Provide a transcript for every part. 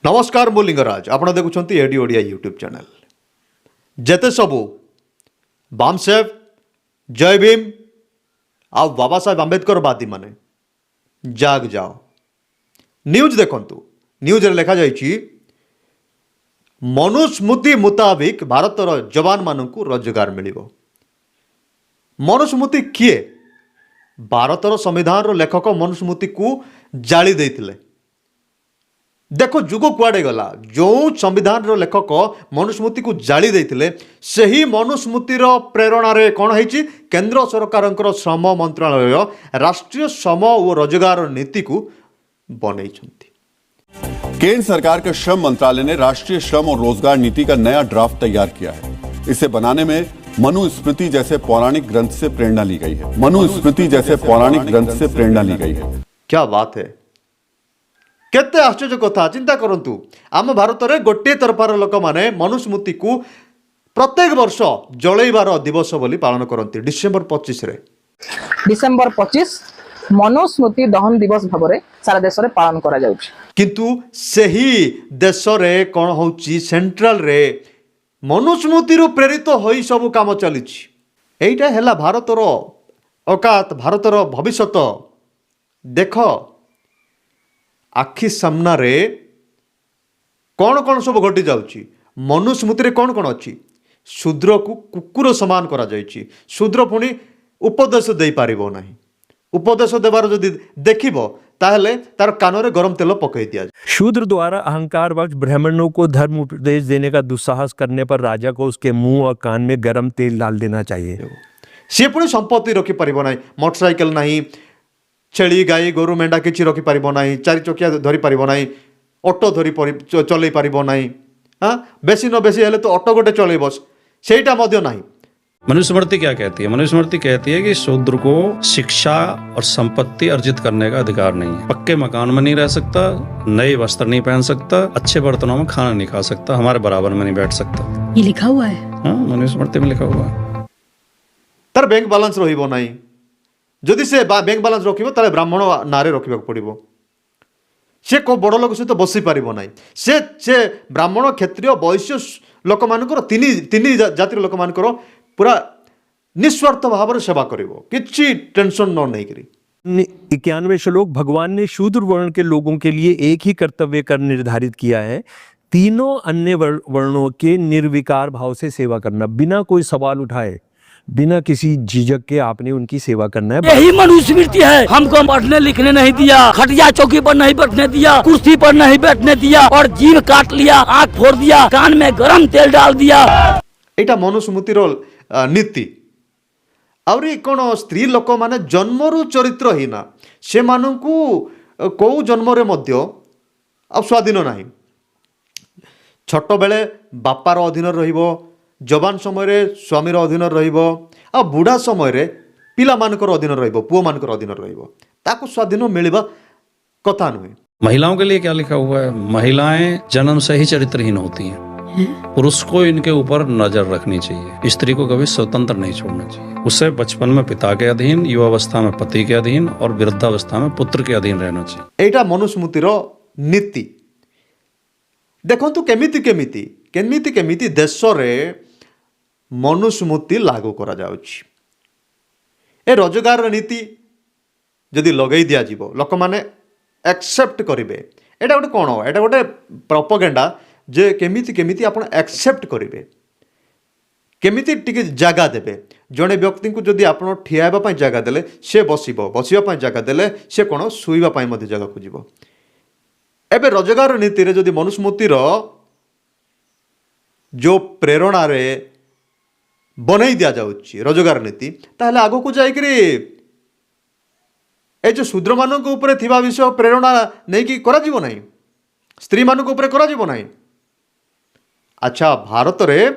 नमस्कार मु लिंगराज आपण देखुं एडी ओडिया यूट्यूब चैनल जेते सबू बामसेव जय भीम आ बाबा साहेब आंबेडकर वादी माने जाग जाओ न्यूज देखंतु न्यूज रे लिखा जाइछि मनुस्मृति मुताबिक भारतर जवान मानकु रोजगार मिलिबो। मनुस्मृति किए भारतर संविधान रो लेखक मनुस्मृति को जाली देथिले। देखो जुग कुआड़े गला जो संविधान रो लेखक मनुस्मृति को जाली देथिले सही मनुस्मृतिर प्रेरणा रे कौन है केंद्र सरकार श्रम मंत्रालय राष्ट्रीय श्रम और रोजगार नीति को बनैछंती। केंद्र सरकार के श्रम मंत्रालय ने राष्ट्रीय श्रम और रोजगार नीति का नया ड्राफ्ट तैयार किया है। इसे बनाने में मनुस्मृति जैसे पौराणिक ग्रंथ से प्रेरणा ली गई है। मनुस्मृति जैसे पौराणिक ग्रंथ से प्रेरणा ली गई है। क्या बात है, केते आश्चर्य कथा। चिंता करंतु आम भारत में गोटे तरफार लोक माने मनुस्मृति को प्रत्येक वर्ष जलैबार दिवस बोली पालन करती। डिसेम्बर 25 रे डिसेम्बर 25 मनुस्मृति दहन दिवस भाव सारा देश में पालन करा जाउछि। किंतु सही देश रे कौन होची सेंट्रल रे मनुस्मृति प्रेरित होई सब काम चली। एइटा हैला भारतर औकात भारतर भविष्यत। देख आखि सामना रे कौन कौन सब घटी जाउची। मनुस्मृति रे कौन कौन अच्छी शूद्र को कुकुर समान करा जाइछि। शूद्र पुणी उपदेश दे पारिबो नाही। उपदेश देवार जदि देखिबो ताहले तार कानरे गरम तेल पकई दिया। शूद्र द्वारा अहंकारवश ब्राह्मणों को धर्म उपदेश देने का दुस्साहस करने पर राजा को उसके मुंह और कान में गरम तेल डाल देना चाहिए। सी पुणी संपत्ति रखी पारिबो नाही, मोटरसाइकेल नाही, छेली गाई गोरु मेंढा किछि रखी पारिबो नाही, चारि चकिया धरी पारिबो नाही, ऑटो धरी चलै पारिबो नाही। हाँ बेसी न बेसी हेले तो ऑटो गोटे चलैबो सेटा मध्य नाही। मनुस्मृति क्या कहती है? मनुस्मृति कहती है कि शूद्र को शिक्षा और संपत्ति अर्जित करने का अधिकार नहीं है। पक्के मकान में नहीं रह सकता, नए वस्त्र नहीं पहन सकता, अच्छे बर्तनों में खाना नहीं खा सकता, हमारे बराबर में नहीं बैठ सकता। ये लिखा हुआ है। हाँ मनुस्मृति में लिखा हुआ है। तार बैंक बैलेंस रहिबो नाही। जदि से बैंक बैलेंस रखिबो ताले ब्राह्मण नारे रखिबाक पड़िबो। से को बड़ लोक सहित बसी पारिबो नाही। से ब्राह्मण क्षत्रिय वैश्य लोक मानकर तीन जातिर लोक मानकर पूरा निस्वार्थ भाव में सेवा करिबो, किछि टेंशन न नहीं करी। 91 श्लोक भगवान ने शूद्र वर्ण के लोगों के लिए एक ही कर्तव्य कर निर्धारित किया है, तीनों अन्य वर्णों के निर्विकार भाव से सेवा करना, बिना कोई सवाल उठाए, बिना किसी झिझक के आपने उनकी सेवा करना है। यही मनुस्मृति है। हमको पढ़ने लिखने नहीं दिया, खटिया चौकी पर नहीं बैठने दिया, कुर्सी पर नहीं बैठने दिया और जीभ काट लिया, आंख फोड़ दिया, कान में गरम तेल डाल दिया। एटा मनुस्मृतिर नीति। आउरी कोन स्त्री लोक माने जन्मरु चरित्रहीना से मानकु को जन्म रे मध्य अब स्वाधीन नाही। छोट बेले बापार अधीन रहिबो, जवान समय रे स्वामीर अधीन रहिबो, आ बुढ़ा समय रे पिला मानकर अधीन रहिबो, पुओ मानकर अधीन रहिबो। ताको स्वाधीन मिलिबा कथा नुहे। महिलाओं के लिए क्या लिखा हुआ है? महिलाएं जन्म से ही चरित्रहीन होती हैं। पुरुष को इनके ऊपर नजर रखनी चाहिए। स्त्री को कभी स्वतंत्र नहीं छोड़ना चाहिए। उसे बचपन में पिता के अधीन, युवावस्था में पति के अधीन और वृद्धावस्था में पुत्र के अधीन रहना चाहिए। एटा मनुस्मृतिर नीति। देखंतु केमिति केमिति केमिति केमिति देश रे मनुस्मृति लागू करा जाउछि। ए रोजगार नीति जदि लगै दिया जीवो, लोक माने एक्सेप्ट करिवे। एटा गोटे कोन? एटा गोटे प्रोपेगेंडा जे केमिति केमिति आपण एक्सेप्ट करिवे, केमिति टिके जगह देबे। जड़े व्यक्ति को जदि आपण ठियाबा पई जगह देले से बसिबो, बसिबा पई जगह देले से कोन सुइबा पई मध्ये जगह खोजिबो। एबे रोजगार नीति रे जदि मनुस्मृतिर जो प्रेरणा रे बनई दिया जाउछि रोजगार नीति, ताहले आगो को जाई करी ए जो शूद्र मानक ऊपर थिबा विषय प्रेरणा नै कि करा जीवो नाही, स्त्री मानक ऊपर करा जीवो नाही। अच्छा भारत रे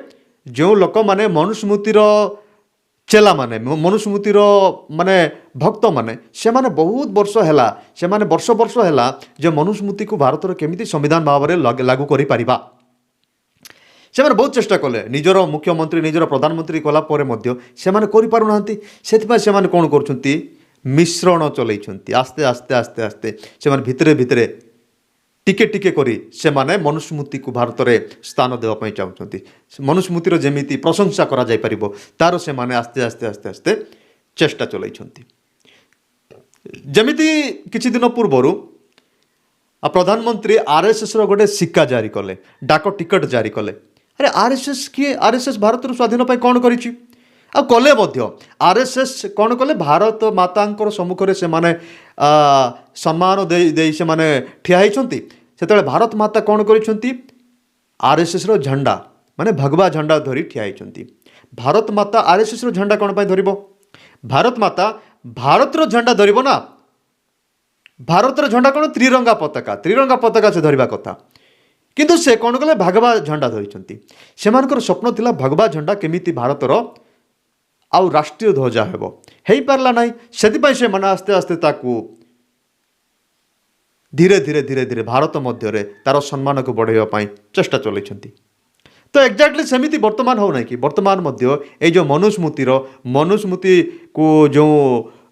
जो लोक माने मनुस्मृतिर चेला माने, मनुस्मृतिर माने भक्त माने, से माने बहुत वर्ष हैला, से माने वर्ष वर्ष हैला जे मनुस्मृति को भारत रे केमिति संविधान भाव रे लागू करि परिबा। से माने बहुत चेष्टा कले, निजर मुख्यमंत्री निजर प्रधानमंत्री कला परे मध्य से माने करि पारु नाहंती। सेति से माने कोन करछंती, मिश्रण चलैछंती। आस्ते आस्ते आस्ते आस्ते से माने भितरे भितरे टिके टिके करी से माने मनुस्मृति को भारत में स्थान देवाई चाहते मनुस्मृतिर जमीती प्रशंसा करा जाय परिबो तार से माने आस्ते आस्ते आस्ते आस्ते चेष्टा चलैछंती जमीती किछि दिन पूर्वरु प्रधानमंत्री आरएसएस रो गोटे सिक्का जारी कले डाक टिकट जारी कले अरे आरएसएस किए आरएसएस भारत स्वाधीन पाई कौन करिछि आ कले मध्य आरएसएस कौन कले भारत मातांकर सम्मुख से माने सम्मान दे से माने ठिया होइछंती सेतले भारत माता कौन करिछंती आरएसएस रो झंडा माने भगवा झंडा धरी ठिया होइछंती भारत माता आरएसएस रो झंडा कौन पाई धरिबो भारत माता भारत रो झंडा धरिबो ना भारत रो झंडा कौन त्रिरंगा पताका से धरिबा कथा किंतु से कौन कले भगवा झंडा धरिछंती सेमानकर स्वप्न थिला भगवा झंडा केमिति भारत रो आउ राष्ट्रीय ध्वजा हेबो हेई पारला नाही सेति पई से मन आस्ते आस्ते ताकू धीरे धीरे धीरे धीरे भारत मध्य रे तार सम्मान को बढ़ाइबा पई चेष्टा चलैछंती तो एक्जाक्टली सेमिति वर्तमान हो नाही कि वर्तमान मध्य ए जो मनुस्मृति को जो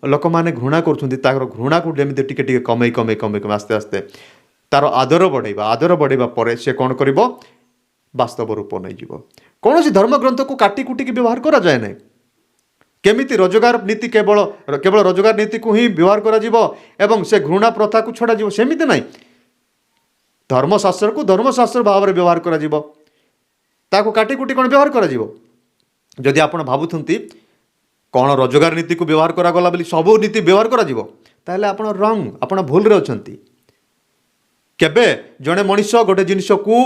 लोक मैंने घृणा कर घृणा को जमी टिके टिके कमे कमे कमे कमे आस्ते आस्ते तार आदर बढ़ाइबा पर से कौन कर वास्तव रूप नहीं जीव कौन धर्म ग्रंथ को काटी कुटिकी व्यवहार करा जाए ना केमिति रोजगार नीति केवल रोजगार नीति को ही व्यवहार करा जीवो एवं से घृणा प्रथा को छड़ा जीवो सेमिति नहीं धर्मशास्त्र को धर्मशास्त्र भाव में व्यवहार करा जीवो ताको काटी कुटी कौन व्यवहार करा जीवो जदि आपण भाबुथंती कौन रोजगार नीति को व्यवहार करा गला बोली सबू नीति व्यवहार करा जीवो ताहले आपण रंग आपण भूल रे अछंती केबे जणे मनुष्य गोटे जिनिस को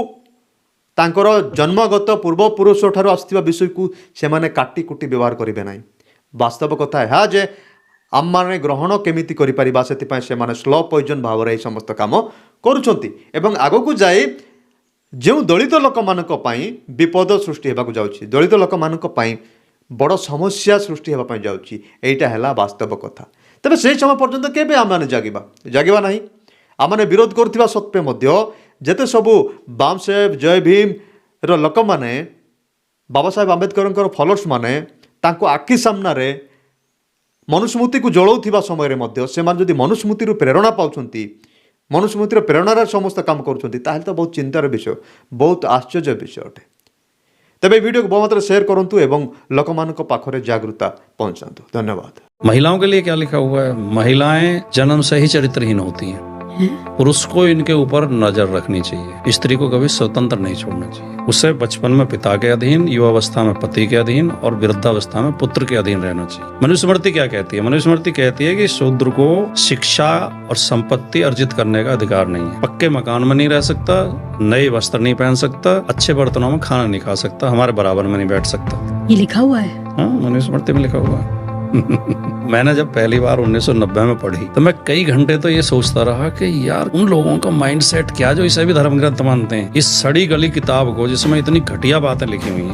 तांकर जन्मगत पूर्वपुरुष ठारू आसुवा विषय को से माने काटी कुटी व्यवहार करेंगे ना वास्तव कथा है जे आम माने ग्रहण केमिति करि परिबा सेति से माने स्लो पॉइजन भाव रे समस्त काम करूछंती एवं आगो को जाए जो दलित लोक मानक पई विपद सृष्टि हेबाकु जाउछि दलित लोक मानक पई बड़ समस्या सृष्टि हेबा जाउछि एइटा हैला वास्तव कथा तबे से समय पर्यंत केबे आम माने जागिबा नाही आम माने विरोध करथिबा सत्वे मध्य जेते सबु बामसेव जय भीम रो लोक माने बाबा साहेब आंबेडकर फॉलोअर्स माने तांको आखि सामना रे मनुस्मृति को जलाउथिबा समय रे मध्य से मान जदि मनुस्मृति प्रेरणा पाउछंती मनुस्मृतिर प्रेरणार समस्त काम करुछंती ताहेल तो बहुत चिंतार विषय बहुत आश्चर्य विषय अटे तबे वीडियो को बहुत शेयर करंतु एवं लोकमानक पाखरे जागरूकता पहुंचातु धन्यवाद। महिलाओं के लिए क्या लिखा हुआ है? महिलाएं जन्म से ही चरित्रहीन होती हैं। पुरुष को इनके ऊपर नजर रखनी चाहिए। स्त्री को कभी स्वतंत्र नहीं छोड़ना चाहिए। उसे बचपन में पिता के अधीन, युवावस्था में पति के अधीन और वृद्धावस्था में पुत्र के अधीन रहना चाहिए। मनुस्मृति क्या कहती है? मनुस्मृति कहती है कि शूद्र को शिक्षा और संपत्ति अर्जित करने का अधिकार नहीं है। पक्के मकान में नहीं रह सकता, नए वस्त्र नहीं पहन सकता, अच्छे बर्तनों में खाना नहीं खा सकता, हमारे बराबर में नहीं बैठ सकता। ये लिखा हुआ है? हाँ, मनुस्मृति में लिखा हुआ है। मैंने जब पहली बार 1990 में पढ़ी तो मैं कई घंटे तो ये सोचता रहा कि यार उन लोगों का माइंडसेट क्या जो इसे भी धर्म ग्रंथ मानते हैं। इस सड़ी गली किताब को जिसमें इतनी घटिया बातें लिखी हुई हैं।